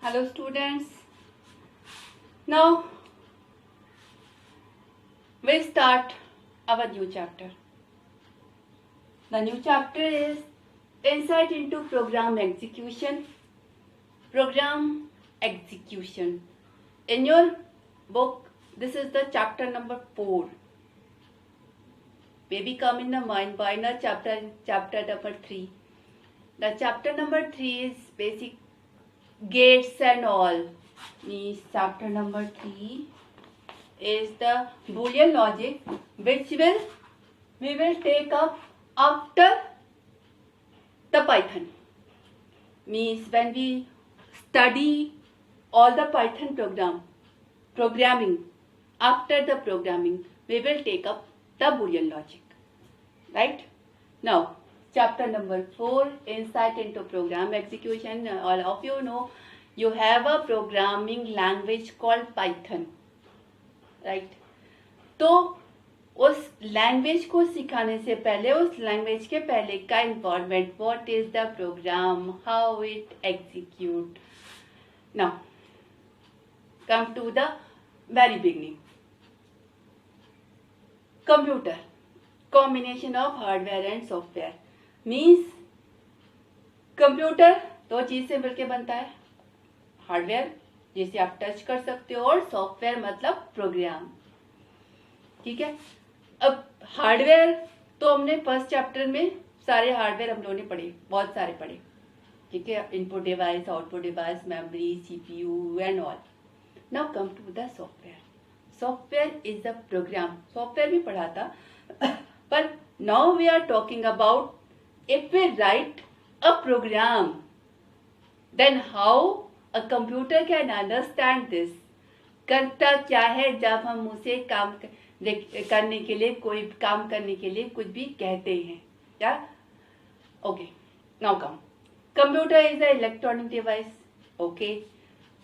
Hello students. Now we start our new chapter. The new chapter is Insight into Program Execution. Program Execution. In your book, this is the chapter number 4. Maybe come in the mind why not chapter number 3. The chapter number 3 is basic gates and all. Means chapter number 3 is the Boolean logic, which we will take up after the Python. Means when we study all the Python programming, after the programming we will take up the Boolean logic. Right? Now chapter number 4, Insight into Program Execution. All of you know you have a programming language called Python. Right तो उस language को सिखाने से पहले, उस language के पहले का involvement, what is the program, how it execute. Now come to the very beginning. Computer combination of hardware and software. Means computer दो चीज से मिलकर बनता है, हार्डवेयर जिसे आप टच कर सकते हो और सॉफ्टवेयर मतलब प्रोग्राम. ठीक है. अब हार्डवेयर तो हमने फर्स्ट चैप्टर में सारे हार्डवेयर हम लोगों ने पढ़े, बहुत सारे पढ़े. ठीक है. Input device, output device, memory, CPU and all. Now come to the software. Software is the program. Software भी पढ़ा था पर now we are talking about if we write a program then how A computer can understand this. करता क्या है जब हम उसे काम करने के लिए, कोई काम करने के लिए कुछ भी कहते हैं. क्या? Okay. Now come. Computer is a electronic device. Okay.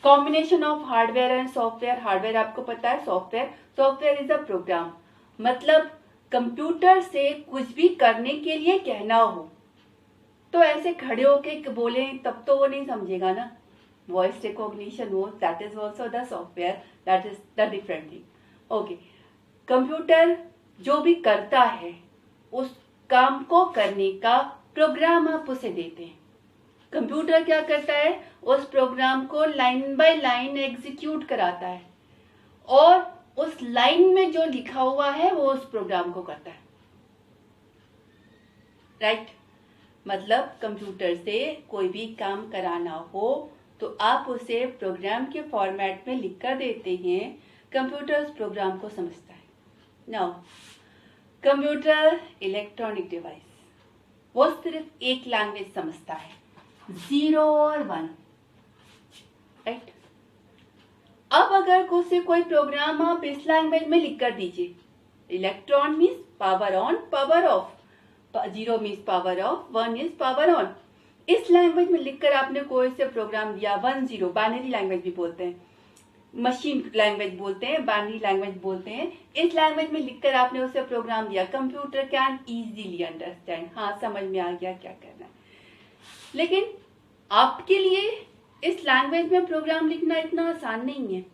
Combination of hardware and software. Hardware आपको पता है, सॉफ्टवेयर इज अ प्रोग्राम. मतलब कंप्यूटर से कुछ भी करने के लिए कहना हो तो ऐसे खड़े होके बोले तब तो वो नहीं समझेगा ना. Voice recognition हो, that is also the software, that is the different thing. Okay. Computer जो भी करता है उस काम को करने का प्रोग्राम आप उसे देते हैं. कंप्यूटर क्या करता है, उस प्रोग्राम को लाइन बाय लाइन एग्जीक्यूट कराता है और उस लाइन में जो लिखा हुआ है वो उस प्रोग्राम को करता है. राइट? मतलब कंप्यूटर से कोई भी काम कराना हो तो आप उसे प्रोग्राम के फॉर्मेट में लिख कर देते हैं. कंप्यूटर उस प्रोग्राम को समझता है. नाउ कंप्यूटर इलेक्ट्रॉनिक डिवाइस, वो सिर्फ एक लैंग्वेज समझता है, 0 और 1. राइट? अब अगर उसे कोई प्रोग्राम आप इस लैंग्वेज में लिख कर दीजिए, electron means power on, power of, 0 means power of, 1 means power on. इस लैंग्वेज में लिखकर आपने कोई से प्रोग्राम दिया, 1-0 बाइनरी लैंग्वेज भी बोलते हैं, मशीन लैंग्वेज बोलते हैं, बाइनरी लैंग्वेज बोलते हैं. इस लैंग्वेज में लिखकर आपने उसे प्रोग्राम दिया. Computer can easily understand. हाँ, समझ में आ गया क्या करना है. लेकिन आपके लिए इस लैंग्वेज में प्रोग्राम लिखना इतना आसान नहीं है.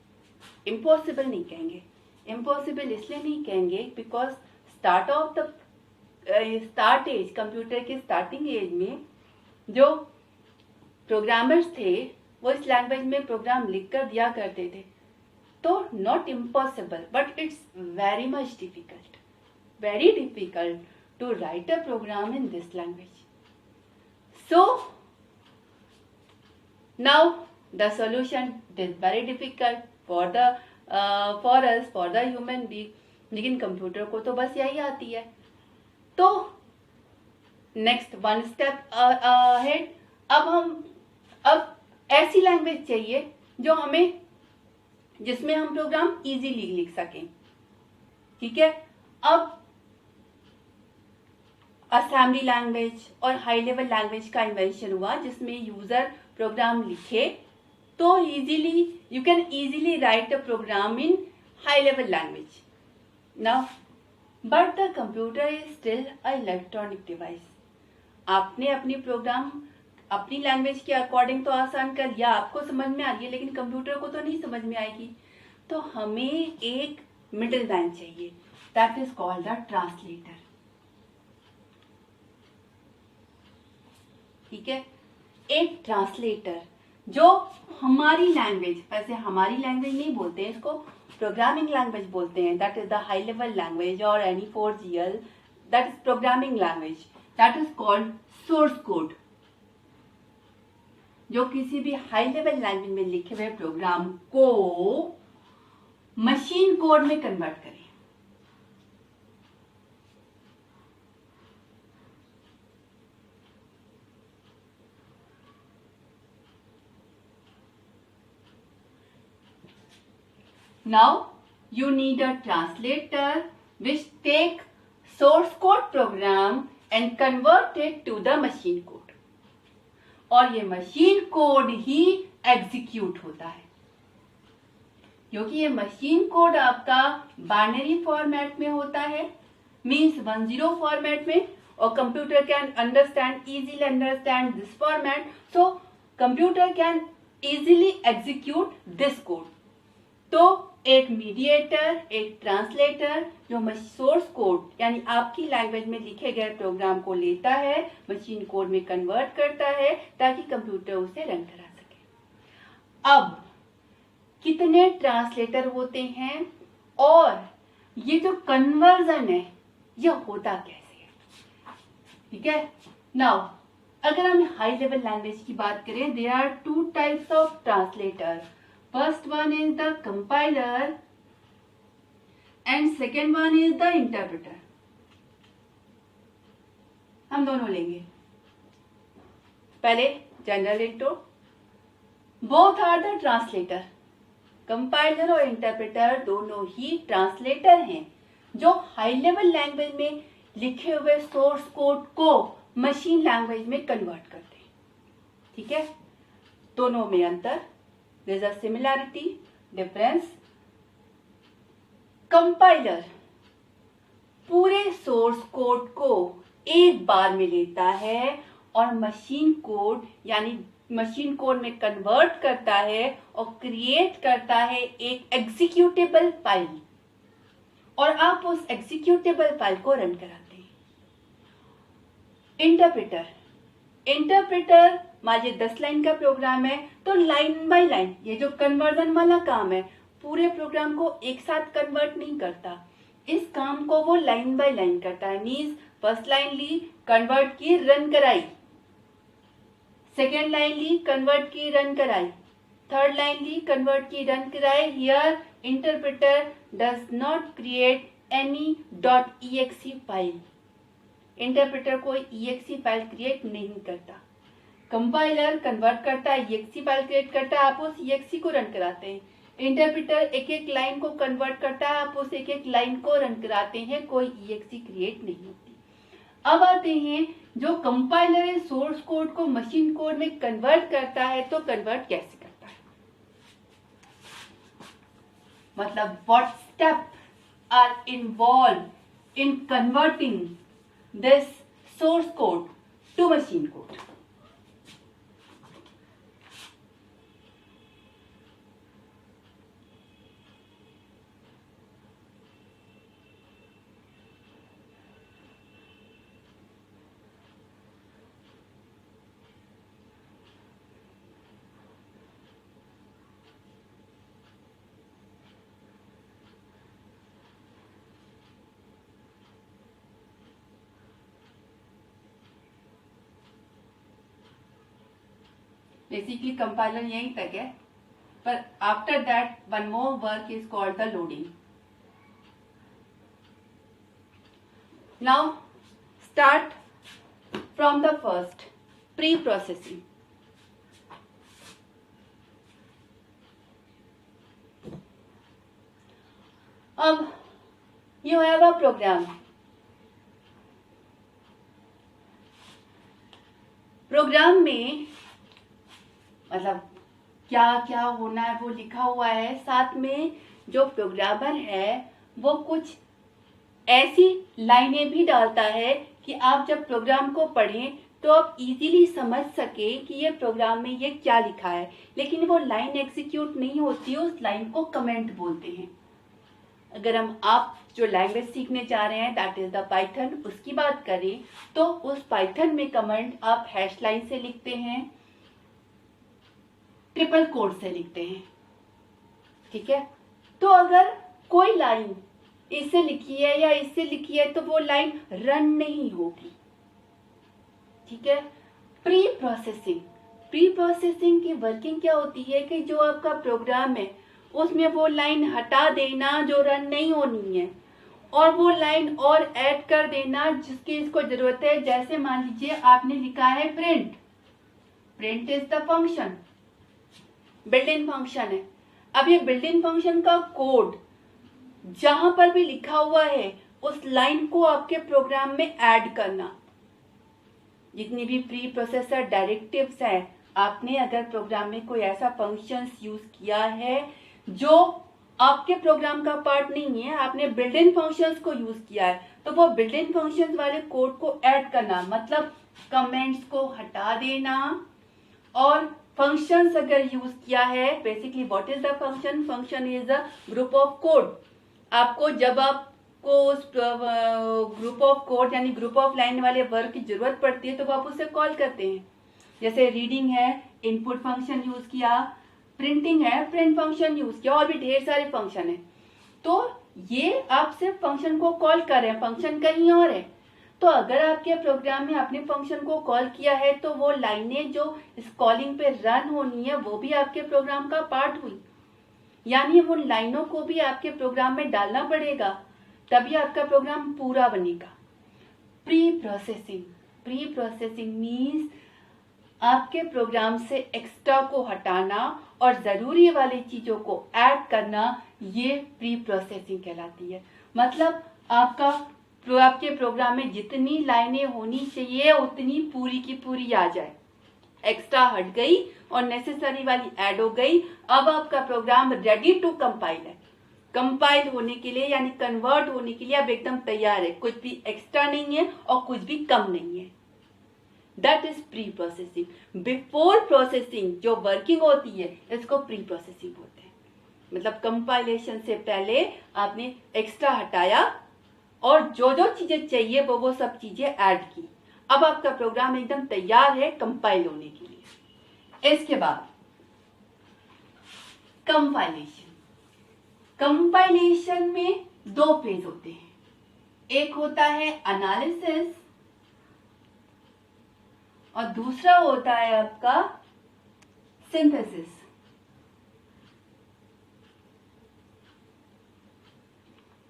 इम्पॉसिबल नहीं कहेंगे. इम्पॉसिबल इसलिए नहीं कहेंगे बिकॉज स्टार्ट एज, कंप्यूटर के स्टार्टिंग एज में जो प्रोग्रामर्स थे वो इस लैंग्वेज में प्रोग्राम लिखकर दिया करते थे. तो not impossible but it's very much difficult, very difficult to write a program in this language. So now the solution is very difficult for us, for the human being. लेकिन computer को तो बस यही आती है. तो नेक्स्ट वन स्टेप अहेड. अब ऐसी लैंग्वेज चाहिए जो हमें, जिसमें हम प्रोग्राम इजीली लिख सकें. ठीक है. अब असेंबली लैंग्वेज और हाई लेवल लैंग्वेज का इन्वेंशन हुआ जिसमें यूजर प्रोग्राम लिखे तो easily you can easily write a program in high level language. Now but the computer is still a electronic device. आपने अपनी प्रोग्राम अपनी लैंग्वेज के अकॉर्डिंग तो आसान कर दिया, आपको समझ में आ रही है, लेकिन कंप्यूटर को तो नहीं समझ में आएगी। तो हमें एक मिडिल मैन चाहिए, that is called the translator. ठीक है, एक ट्रांसलेटर जो हमारी लैंग्वेज, वैसे हमारी लैंग्वेज नहीं बोलते हैं इसको, प्रोग्रामिंग लैंग्वेज बोलते हैं, that is the high level language or any 4GL, that is programming language, that is called source code. जो किसी भी हाई लेवल लैंग्वेज में लिखे हुए प्रोग्राम को मशीन कोड में कन्वर्ट करें। Now you need a translator which take source code program and convert it to the machine code, और ये मशीन कोड ही एग्जीक्यूट होता है, क्योंकि ये मशीन कोड आपका बाइनरी फॉर्मेट में होता है, मीन्स 10 फॉर्मेट में, और computer can easily understand this format, so computer can easily execute this code. तो एक मीडिएटर, एक ट्रांसलेटर जो सोर्स कोड यानी आपकी लैंग्वेज में लिखे गए प्रोग्राम को लेता है, मशीन कोड में कन्वर्ट करता है ताकि कंप्यूटर उसे रन करा सके। अब कितने ट्रांसलेटर होते हैं और ये जो कन्वर्जन है ये होता कैसे है? ठीक है, नाउ अगर हम हाई लेवल लैंग्वेज की बात करें, there are 2 types of translator. First one is the compiler and second one is the interpreter. हम दोनों लेंगे। पहले general intro. Both are the translator. Compiler और इंटरप्रेटर दोनों ही ट्रांसलेटर हैं जो हाई लेवल लैंग्वेज में लिखे हुए सोर्स कोड को मशीन लैंग्वेज में कन्वर्ट करते हैं। ठीक है, दोनों में अंतर, there is a similarity, difference. Compiler पूरे सोर्स कोड को एक बार में लेता है और मशीन कोड यानी मशीन कोड में कन्वर्ट करता है और क्रिएट करता है एक एग्जीक्यूटेबल फाइल, और आप उस एग्जीक्यूटेबल फाइल को रन कराते हैं। इंटरप्रेटर मान लीजिए 10 लाइन का प्रोग्राम है, तो लाइन बाय लाइन, ये जो कन्वर्जन वाला काम है, पूरे प्रोग्राम को एक साथ कन्वर्ट नहीं करता, इस काम को वो लाइन बाय लाइन करता है। मीन्स फर्स्ट लाइन ली, कन्वर्ट की, रन कराई, सेकेंड लाइन ली, कन्वर्ट की, रन कराई, थर्ड लाइन ली, कन्वर्ट की, रन कराई। Here interpreter does not create any .exe file, interpreter कोई exe फाइल क्रिएट नहीं करता। कंपाइलर कन्वर्ट करता है, exe फाइल क्रिएट करता है, आप उस exe को रन कराते हैं। इंटरप्रेटर एक एक लाइन को कन्वर्ट करता है, आप उस एक एक लाइन को रन कराते हैं, कोई exe क्रिएट नहीं होती। अब आते हैं जो कंपाइलर है सोर्स कोड को मशीन कोड में कन्वर्ट करता है, तो कन्वर्ट कैसे करता है, मतलब what step are involve in converting this source code to machine code. Basically compiler यहीं तक है, पर after that one more work is called the loading. Now start from the first, preprocessing. अब you have a program, program में मतलब क्या क्या होना है वो लिखा हुआ है, साथ में जो प्रोग्रामर है वो कुछ ऐसी लाइनें भी डालता है कि आप जब प्रोग्राम को पढ़ें तो आप इजीली समझ सके कि ये प्रोग्राम में ये क्या लिखा है, लेकिन वो लाइन एग्जीक्यूट नहीं होती, उस लाइन को कमेंट बोलते हैं। अगर आप जो लैंग्वेज सीखने जा रहे हैं दैट इज द पाइथन, उसकी बात करें तो उस पाइथन में कमेंट आप हैश लाइन से लिखते हैं, ट्रिपल कोट से लिखते हैं, ठीक है। तो अगर कोई लाइन इससे लिखी है या इससे लिखी है तो वो लाइन रन नहीं होगी, ठीक है। प्री प्रोसेसिंग की वर्किंग क्या होती है कि जो आपका प्रोग्राम है उसमें वो लाइन हटा देना जो रन नहीं होनी है, और वो लाइन और ऐड कर देना जिसकी इसको जरूरत है। जैसे मान लीजिए आपने लिखा है print is the function, built in function है। अब ये बिल्ट इन फंक्शन का कोड जहां पर भी लिखा हुआ है उस लाइन को आपके प्रोग्राम में ऐड करना। जितनी भी प्री प्रोसेसर डायरेक्टिव्स हैं, आपने अगर प्रोग्राम में कोई ऐसा फंक्शंस यूज किया है जो आपके प्रोग्राम का पार्ट नहीं है, आपने बिल्ट इन फंक्शंस को यूज किया है, तो वो बिल्ट इन फंक्शंस वाले कोड को ऐड करना, मतलब कमेंट्स को हटा देना। और फंक्शंस अगर यूज किया है, basically what is the function is a group of code. आपको जब आपको उस ग्रुप ऑफ कोड यानी ग्रुप ऑफ लाइन वाले वर्क की जरूरत पड़ती है तो आप उसे कॉल करते हैं। जैसे रीडिंग है, इनपुट फंक्शन यूज किया, प्रिंटिंग है, प्रिंट फंक्शन यूज किया, और भी ढेर सारे फंक्शन है। तो ये आप सिर्फ फंक्शन को कॉल कर रहे हैं, फंक्शन कहीं और है। तो अगर आपके प्रोग्राम में आपने फंक्शन को कॉल किया है तो वो लाइनें जो इस कॉलिंग पे रन होनी है वो भी आपके प्रोग्राम का पार्ट हुई, यानी उन लाइनों को भी आपके प्रोग्राम में डालना पड़ेगा, तभी आपका प्रोग्राम पूरा बनेगा। प्री प्रोसेसिंग मीन्स आपके प्रोग्राम से एक्स्ट्रा को हटाना और जरूरी वाली चीजों को ऐड करना, ये प्री प्रोसेसिंग कहलाती है। मतलब आपके प्रोग्राम में जितनी लाइनें होनी चाहिए उतनी पूरी की पूरी आ जाए, एक्स्ट्रा हट गई और नेसेसरी वाली ऐड हो गई। अब आपका प्रोग्राम रेडी टू कंपाइल है, कंपाइल होने के लिए यानी कन्वर्ट होने के लिए अब एकदम तैयार है, कुछ भी एक्स्ट्रा नहीं है और कुछ भी कम नहीं है। That is pre processing. Before processing जो वर्किंग होती है इसको प्री प्रोसेसिंग बोलते हैं। मतलब कंपाइलेशन से पहले आपने एक्स्ट्रा हटाया और जो जो चीजें चाहिए वो सब चीजें ऐड की। अब आपका प्रोग्राम एकदम तैयार है कंपाइल होने के लिए। इसके बाद कंपाइलेशन में दो फेज होते हैं, एक होता है एनालिसिस और दूसरा होता है आपका सिंथेसिस।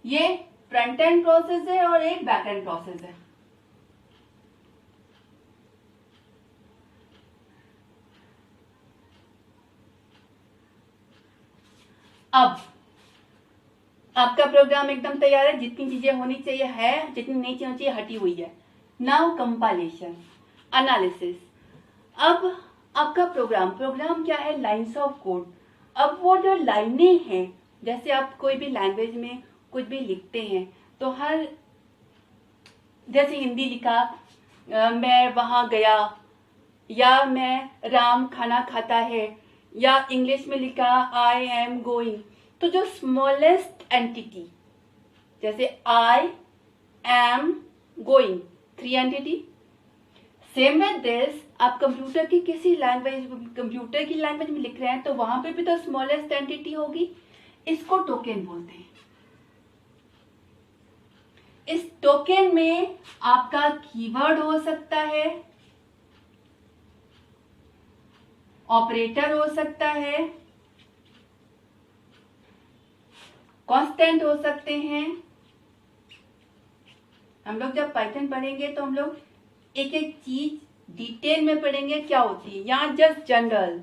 ये फ्रंट एंड प्रोसेस है और एक बैक एंड प्रोसेस है। अब आपका प्रोग्राम एकदम तैयार है, जितनी चीजें होनी चाहिए है, जितनी नहीं होनी चाहिए हटी हुई है। Now compilation, analysis. अब आपका प्रोग्राम क्या है? Lines of code. अब वो जो लाइनें हैं, जैसे आप कोई भी लैंग्वेज में कुछ भी लिखते हैं तो हर, जैसे हिंदी लिखा मैं वहां गया, या मैं राम खाना खाता है, या इंग्लिश में लिखा आई एम गोइंग। तो जो स्मॉलेस्ट एंटिटी, जैसे I am going, 3 entity. Same with this, आप कंप्यूटर की लैंग्वेज में लिख रहे हैं तो वहां पे भी तो स्मॉलेस्ट एंटिटी होगी। इसको टोकन बोलते हैं। इस टोकन में आपका कीवर्ड हो सकता है, ऑपरेटर हो सकता है, कांस्टेंट हो सकते हैं। हम लोग जब पाइथन पढ़ेंगे तो हम लोग एक एक चीज डिटेल में पढ़ेंगे क्या होती है। यहाँ जस्ट जनरल,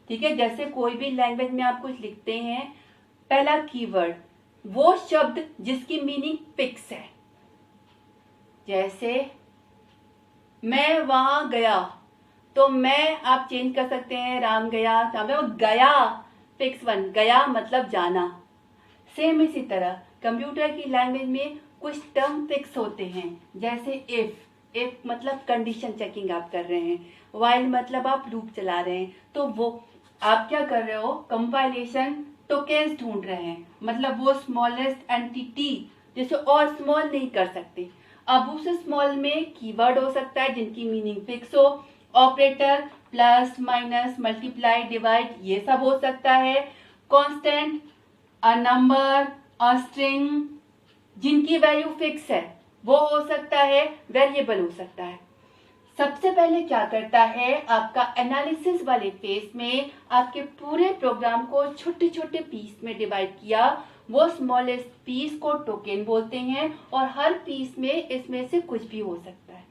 ठीक है। जैसे कोई भी लैंग्वेज में आप कुछ लिखते हैं, पहला कीवर्ड वो शब्द जिसकी मीनिंग फिक्स है। जैसे मैं वहां गया, तो मैं आप चेंज कर सकते हैं, राम गया, गया फिक्स वन, गया मतलब जाना। सेम इसी तरह कंप्यूटर की लैंग्वेज में कुछ टर्म फिक्स होते हैं, जैसे इफ, इफ मतलब कंडीशन चेकिंग आप कर रहे हैं, व्हाइल मतलब आप लूप चला रहे हैं, तो वो आप क्या कर रहे हो, कंपाइलेशन टोकेन्स ढूंढ रहे हैं, मतलब वो स्मॉलेस्ट एंटिटी जिसे और स्मॉल नहीं कर सकते। अब उस स्मॉल में कीवर्ड हो सकता है जिनकी मीनिंग फिक्स हो, operator, plus minus multiply divide ये सब हो सकता है, constant, a number, a string जिनकी वैल्यू फिक्स है वो हो सकता है, वेरिएबल हो सकता है। सबसे पहले क्या करता है, आपका एनालिसिस वाले फेज में आपके पूरे प्रोग्राम को छोटे छोटे पीस में डिवाइड किया, वो स्मॉलेस्ट पीस को टोकन बोलते हैं, और हर पीस में इसमें से कुछ भी हो सकता है।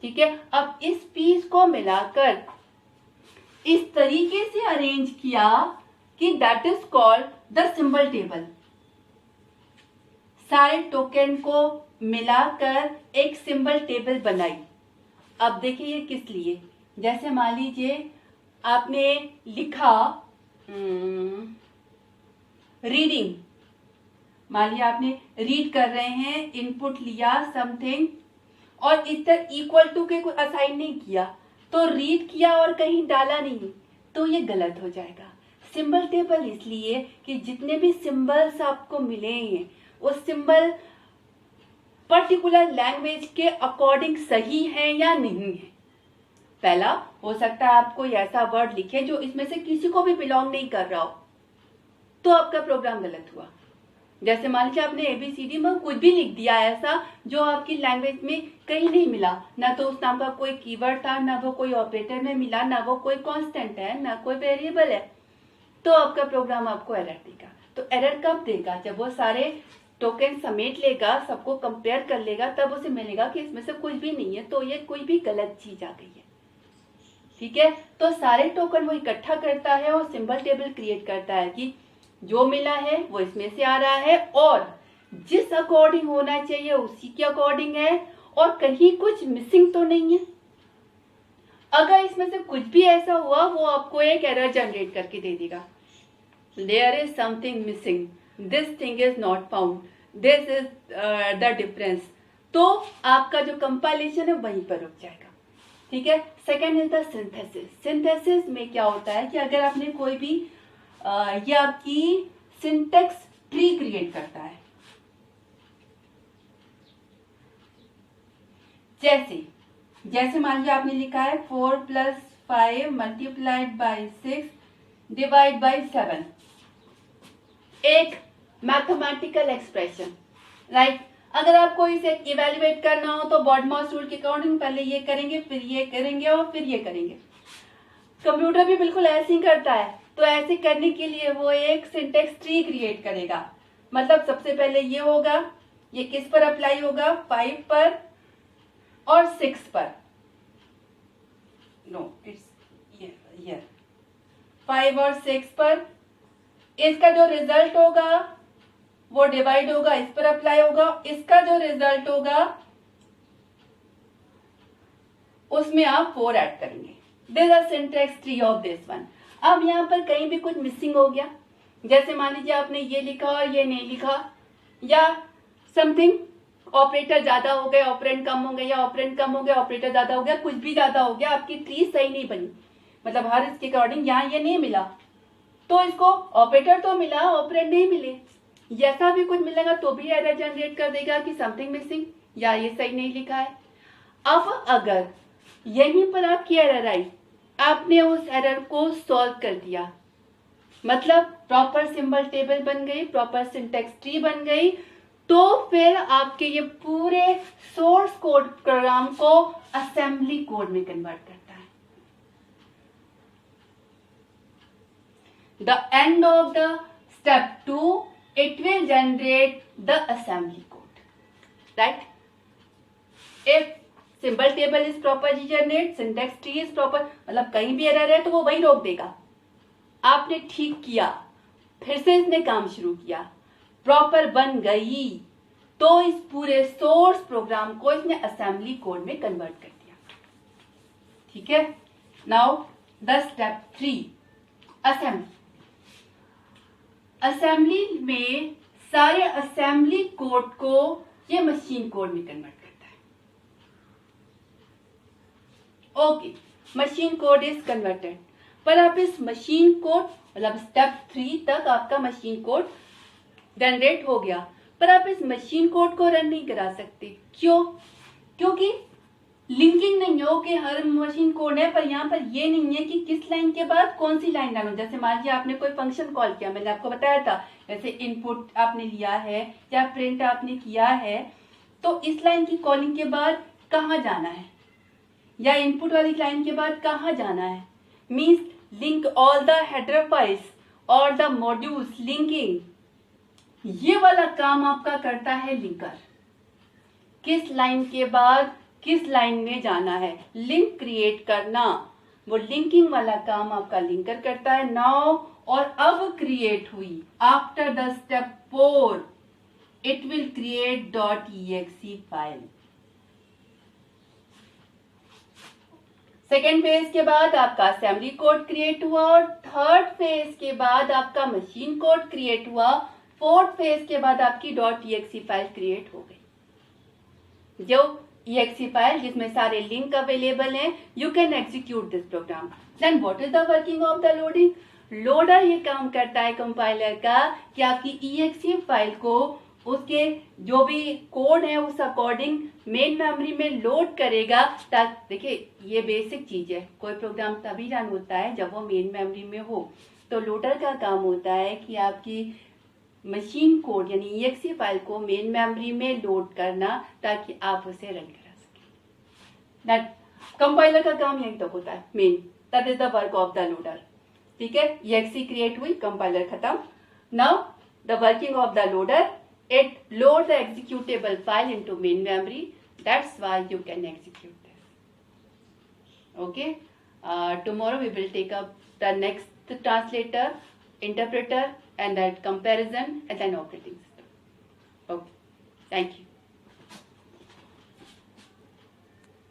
ठीक है, अब इस पीस को मिलाकर इस तरीके से अरेंज किया कि that is called the symbol table. सारे टोकन को मिलाकर एक सिंबल टेबल बनाई। अब देखिए ये किस लिए, जैसे मान लीजिए आपने लिखा रीडिंग, मान लिया आपने रीड कर रहे हैं, इनपुट लिया समथिंग और इस तरह इक्वल टू के कोई असाइन नहीं किया, तो रीड किया और कहीं डाला नहीं, तो ये गलत हो जाएगा। सिंबल टेबल इसलिए कि जितने भी सिंबल्स आपको मिले हैं वो सिंबल पर्टिकुलर लैंग्वेज के अकॉर्डिंग सही है या नहीं है। पहला हो सकता है आप कोई ऐसा वर्ड लिखे जो इसमें से किसी को भी बिलोंग नहीं कर रहा हो, तो आपका प्रोग्राम गलत हुआ। जैसे मान लीजिए आपने ABCD में कुछ भी लिख दिया ऐसा जो आपकी लैंग्वेज में कहीं नहीं मिला, ना तो उस नाम का कोई कीवर्ड था, ना वो कोई ऑपरेटर में मिला, ना वो कोई कांस्टेंट है, ना कोई वेरिएबल है, तो आपका प्रोग्राम आपको एरर देगा। तो एरर कब देगा, जब वो सारे टोकन समेट लेगा, सबको कंपेयर कर लेगा, तब उसे मिलेगा कि इसमें से कुछ भी नहीं है, तो ये कोई भी गलत चीज आ गई है। ठीक है, तो सारे टोकन वो इकट्ठा करता है और सिंबल टेबल क्रिएट करता है कि जो मिला है वो इसमें से आ रहा है और जिस अकॉर्डिंग होना चाहिए उसी के अकॉर्डिंग है, और कहीं कुछ मिसिंग तो नहीं है। अगर इसमें से कुछ भी ऐसा हुआ वो आपको एक एरर जनरेट करके दे देगा, there is something missing, this thing is not found, this is the difference, तो आपका जो कंपाइलेशन है वहीं पर रुक जाएगा। ठीक है, second is the synthesis. Synthesis में क्या होता है कि अगर आपने कोई भी ये आपकी सिंटेक्स ट्री क्रिएट करता है, जैसे मान लीजिए आपने लिखा है 4 + 5 मल्टीप्लाइड बाई 6 डिवाइड बाई 7, एक मैथमेटिकल एक्सप्रेशन, राइट। अगर आपको इसे इवेल्युएट करना हो तो बॉडमास रूल के अकॉर्डिंग पहले ये करेंगे, फिर ये करेंगे और फिर ये करेंगे। कंप्यूटर भी बिल्कुल ऐसे ही करता है, तो ऐसे करने के लिए वो एक सिंटेक्स ट्री क्रिएट करेगा। मतलब सबसे पहले ये होगा, ये किस पर अप्लाई होगा, 5 पर और 6 पर, नो इट्स हियर 5 और 6 पर। इसका जो रिजल्ट होगा वो डिवाइड होगा, इस पर अप्लाई होगा, इसका जो रिजल्ट होगा उसमें आप 4 ऐड करेंगे। This is syntax tree of this one. अब यहाँ पर कहीं भी कुछ मिसिंग हो गया, जैसे मान लीजिए आपने ये लिखा और ये नहीं लिखा, या समथिंग ऑपरेटर ज्यादा हो गए, ऑपरेंड कम हो गए, या ऑपरेंड कम हो गया, ऑपरेटर ज्यादा हो गया, कुछ भी ज्यादा हो गया, आपकी ट्री सही नहीं बनी, मतलब हर इसके अकॉर्डिंग यहाँ ये नहीं मिला, तो इसको ऑपरेटर तो मिला, ऑपरेंड नहीं मिले, जैसा भी कुछ मिलेगा तो भी एरर जनरेट कर देगा कि समथिंग मिसिंग, या ये सही नहीं लिखा है। अब अगर यहीं पर आपकी एरर आई, आपने उस एरर को सॉल्व कर दिया, मतलब प्रॉपर सिंबल टेबल बन गई, प्रॉपर सिंटेक्स ट्री बन गई, तो फिर आपके ये पूरे सोर्स कोड प्रोग्राम को असेंबली कोड में कन्वर्ट करता है। The end of the step 2 it will generate the assembly code, right? If symbol table is properly generated, syntax tree is proper, मतलब कहीं भी एरर है तो वो वही रोक देगा। आपने ठीक किया, फिर से इसने काम शुरू किया, प्रॉपर बन गई, तो इस पूरे सोर्स प्रोग्राम को इसने असेंबली कोड में कन्वर्ट कर दिया। ठीक है, now the step 3 assembly. Assembly में सारे असेंबली कोड को ये मशीन कोड में कन्वर्ट करता है। Okay, machine code is converted. पर आप इस मशीन कोड मतलब स्टेप 3 तक आपका मशीन कोड जनरेट हो गया, पर आप इस मशीन कोड को रन नहीं करा सकते। क्यों? क्योंकि लिंकिंग नहीं हो कि हर मशीन कोड है, पर यहाँ पर ये नहीं है कि किस लाइन के बाद कौन सी लाइन डालूं। जैसे मान लीजिए आपने कोई फंक्शन कॉल किया, मैंने आपको बताया था, जैसे इनपुट आपने लिया है या प्रिंट आपने किया है, तो इस लाइन की कॉलिंग के बाद कहाँ जाना है या इनपुट वाली लाइन के बाद कहाँ जाना है। Means link all the header files और द मॉड्यूल्स लिंकिंग, ये वाला काम आपका करता है लिंकर। किस लाइन के बाद किस लाइन में जाना है, लिंक क्रिएट करना, वो लिंकिंग वाला काम आपका लिंकर करता है। नाउ और अब क्रिएट हुई after the step 4 it will create .exe file. Second phase के बाद आपका असेंबली कोड क्रिएट हुआ और थर्ड फेज के बाद आपका मशीन कोड क्रिएट हुआ, फोर्थ फेज के बाद आपकी .exe फाइल क्रिएट हो गई। जो exe फाइल जिसमें सारे लिंक अवेलेबल हैं, you can execute this program. Then what is the working of the loading? Loader ये काम करता है कंपाइलर का कि आपकी exe फाइल को उसके जो भी कोड है उस अकॉर्डिंग मेन मेमोरी में लोड करेगा। ताकि देखिए ये बेसिक चीज है, कोई प्रोग्राम तभी रन होता है जब वो मेन मेमोरी में हो। तो लोडर का काम होता है कि आपकी मशीन कोड यानी exe फाइल को मेन मेमोरी में लोड करना ताकि आप उसे रन करा सकें। कंपाइलर का काम यही तक होता है main, that is the work of the loader. ठीक है, exe क्रिएट हुई, कंपाइलर खत्म। Now the working of the loader, it load the executable file into main memory. That's why you can execute this. Okay, tomorrow we will take up the next translator, interpreter, and that comparison, and then operating system. Okay, thank you.